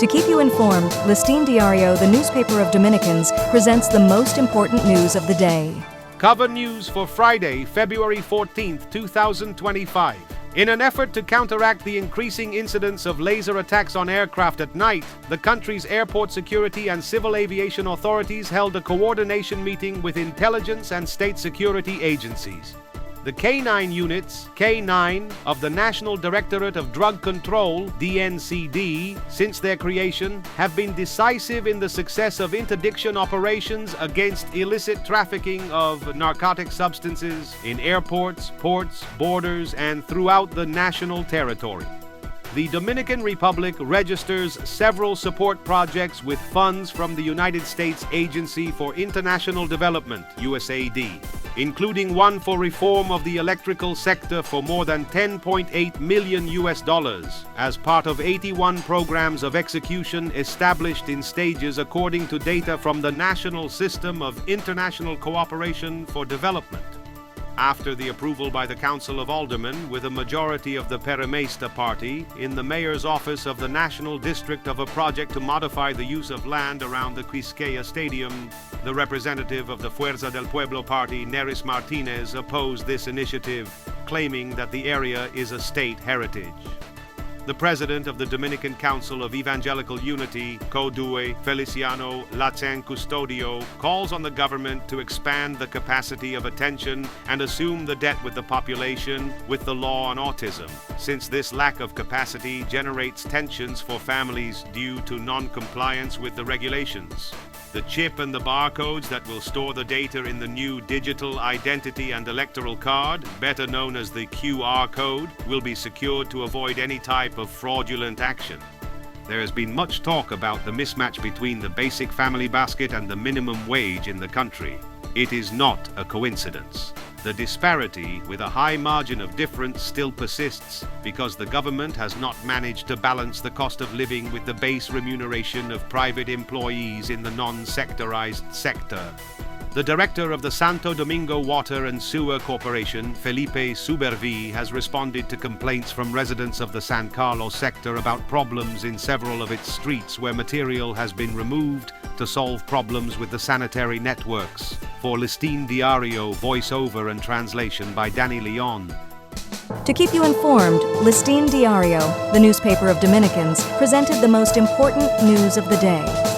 To keep you informed, Listín Diario, the newspaper of Dominicans, presents the most important news of the day. Cover news for Friday, February 14th, 2025. In an effort to counteract the increasing incidence of laser attacks on aircraft at night, the country's airport security and civil aviation authorities held a coordination meeting with intelligence and state security agencies. The K9 units, K9 of the National Directorate of Drug Control, DNCD, since their creation, have been decisive in the success of interdiction operations against illicit trafficking of narcotic substances in airports, ports, borders, and throughout the national territory. The Dominican Republic registers several support projects with funds from the United States Agency for International Development, USAID, including one for reform of the electrical sector for more than $10.8 million as part of 81 programs of execution established in stages according to data from the National System of International Cooperation for Development. After the approval by the Council of Aldermen with a majority of the Perimesta party in the mayor's office of the National District of a project to modify the use of land around the Quisqueya Stadium, the representative of the Fuerza del Pueblo party, Neris Martinez, opposed this initiative, claiming that the area is a state heritage. The president of the Dominican Council of Evangelical Unity, CODUE, Feliciano Latin Custodio, calls on the government to expand the capacity of attention and assume the debt with the population with the law on autism, since this lack of capacity generates tensions for families due to non-compliance with the regulations. The chip and the barcodes that will store the data in the new digital identity and electoral card, better known as the QR code, will be secured to avoid any type of fraudulent action. There has been much talk about the mismatch between the basic family basket and the minimum wage in the country. It is not a coincidence. The disparity with a high margin of difference still persists because the government has not managed to balance the cost of living with the base remuneration of private employees in the non-sectorized sector. The director of the Santo Domingo Water and Sewer Corporation, Felipe Subervi, has responded to complaints from residents of the San Carlos sector about problems in several of its streets where material has been removed to solve problems with the sanitary networks. For Listín Diario, voiceover and translation by Danny Leon. To keep you informed, Listín Diario, the newspaper of Dominicans, presented the most important news of the day.